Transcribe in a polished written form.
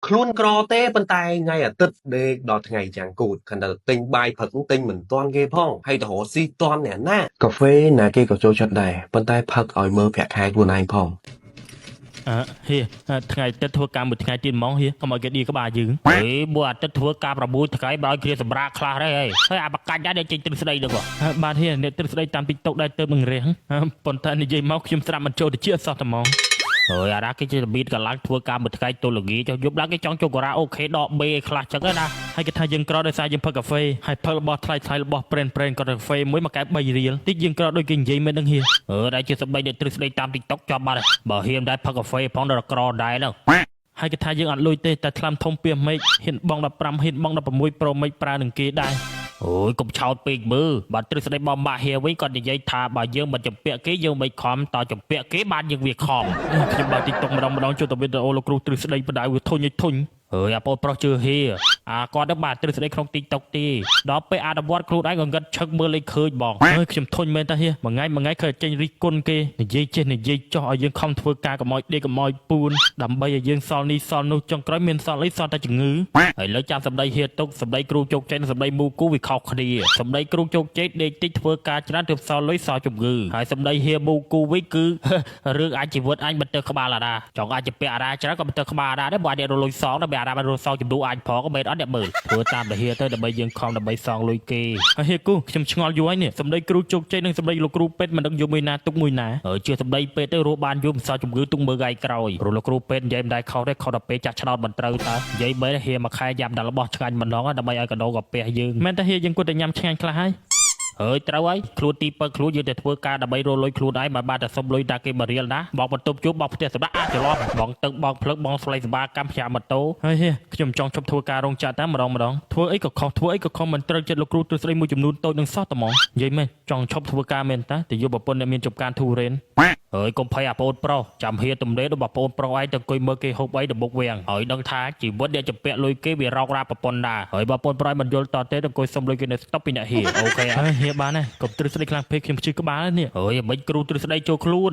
ខ្លួនក្រទេប៉ុន្តែថ្ងៃអាទិត្យដេកដល់ថ្ងៃចាំងគូតខណ្ឌតែទិញបាយផឹកទិញមិនទាន់គេផងហើយទៅរកស៊ីទាន់អ្នកណាកាហ្វេណាគេក៏ចូលចិត្តដែរប៉ុន្តែផឹកឲ្យមើលប្រាក់ខែខ្លួនឯងផងហេថ្ងៃទឹកធ្វើការមួយថ្ងៃទៀតហ្មងហេកុំឲ្យគេឌីក្បាលយើងហេមួយអាទិត្យធ្វើការ6ថ្ងៃបើឲ្យគ្រាសម្រាប់ខ្លះដែរហើយអាបកាច់ដែរចេញទ្រឹស្ដីទៅបាទហេអ្នកទ្រឹស្ដីតាម TikTok ដែរទៅនឹងរះប៉ុន្តែនិយាយមកខ្ញុំស្រាប់មិនចូលទៅជាសោះតែហ្មងហើយអារ៉ាគេជារបៀបកន្លងធ្វើការមួយថ្ងៃតូឡូហ្គីចុះយប់ឡើងគេចង់ចូលការ៉ាអូខេដក B ឲ្យខ្លះចឹងណាហើយគេថាយើងក្រដោយសារយើងផឹកកាហ្វេហើយផឹករបស់ថ្លៃរបស់ brand ក៏កាហ្វេមួយមកកែ3រៀលតិចយើងក្រដូចគេនិយាយមិនដឹងហៀដែលជាសម្ដីអ្នកទ្រឹស្ដីតាម TikTok ចប់បាត់ហើយបើហ៊ានដែរផឹកកាហ្វេផងដល់ក្រដែរហ្នឹងហើយគេថាយើងអត់លុយទេតែថ្លាំធំពីមេឃហ៊ានបង15ហ៊ានបង16 Pro Max ប្រើនឹងគេដែរអូយកុំឆោតពេកមើលបើទ្រឹស្ដីបំបាក់ហៀវិញគាត់និយាយថាបើយើងមិនចម្ពាក់គេយើងមិនខំតចម្ពាក់គេបានយើងវាខំខ្ញុំបើ TikTok ម្ដងចូលទៅវីដេអូលោកគ្រូទ្រឹស្ដីបដៅវាធុញធុញអាប៉ូប្រុសជឿហេគាត់ទៅបាទទ្រឹស្ដីក្នុង TikTok ទេដល់ពេលអនុវត្តខ្លួនឯងក៏ងឹតឆឹកមើលលេខឃើញបងខ្ញុំធុញមែនតាហេមួយថ្ងៃឃើញចេញរិះគន់គេនិយាយចេះនិយាយចោះឲ្យយើងខំធ្វើការកុំឲ្យដេកកុំឲ្យពួនដើម្បីឲ្យយើងសល់នេះសល់នោះចុងក្រោយមានសល់អីសល់តែជំងឺហើយលើចាំសម្ដីហេតុទុកសម្ដីគ្រូជោគជ័យនិងសម្ដីមូគូវាខុសគ្នាសម្ដីគ្រូជោគជ័យដេកតិចធ្វើការច្រើនទើបសល់លុយសល់ជំងឺហើយសម្ដីហេមូគូវិញគឺរឿងអាចជីវិតអញមិនទៅក្បាលអារាចង់អាចទៅពាក់អារាច្រើនក៏មិនទៅក្បាលអារាដែរបើអាចរលុយសងដើម្បីអារាបានរលសងជំនួសអញផងក៏មិនអត់អ្នកមើលធ្វើតាមតាហេទៅដើម្បីយើងខំដើម្បីសងលុយគេហើយហេគូខ្ញុំឆ្ងល់យូរហើយនេះសម្ដីគ្រូជោគជ័យនិងសម្ដីលោកគ្រូពេទ្យមិនដឹងយកមួយណាទុកមួយណាជាសម្ដីពេទ្យទៅរស់បានយូរមិនសល់ជំងឺទុកមើលថ្ងៃក្រោយព្រោះលោកគ្រូពេទ្យនិយាយមិនដែរខុសទេខុសតែពេលចាស់ឆ្នោតមិនត្រូវតើនិយាយបែរហេមួយខែយ៉ាំដល់របស់ឆ្ងាញ់ម្ដងដើម្បីឲ្យកដោកាពះយើងមែនតែហេយើងគួរតែញ៉ាំឆ្ងាញ់ខ្លះហើយហើយត្រូវហើយខ្លួនទីពើខ្លួនយើងតែធ្វើការដើម្បីរលុយខ្លួនឯងមិនបានតែសុំលុយតាគេមករៀលណាបងបន្ទប់ជួបបងផ្ទះសម្រាប់ច្រឡំបងទឹកបងភ្លឹកបងស្លៃសបាកម្មផ្សាយម៉ូតូហើយខ្ញុំចង់ជប់ធ្វើការរោងចក្រតែម្ដងធ្វើអីក៏ខុសមិនត្រូវចិត្តលោកគ្រូទ្រឹស្ដីមួយចំនួនតូចនឹងសោះតែហ្មងនិយាយមែនចង់ឈប់ធ្វើការមែនតាតែយកប្រពន្ធអ្នកមានចំការធូរ៉េនហើយកុំភ័យអាប្អូនប្រុសចាំហៀទំនេររបស់ប្អូនប្រុសឯងទៅអង្គុយមើលគេហូបអីទៅមុខវាំងហើយដឹងថាជីវិតអ្នកចម្ពាក់លុយគេវារោគរ៉ាប្រពន្ធដែរហើយបើប្អូនប្រុសមិនយល់តទេទៅអង្គុយសុំលុយគេនៅស្តុបពីអ្នកហៀអូខេហើយកុំទ្រឹស្ដីខ្លាំងពេកខ្ញុំជិះក្បាលនេះហើយមិនគ្រូទ្រឹស្ដីចូលខ្លួន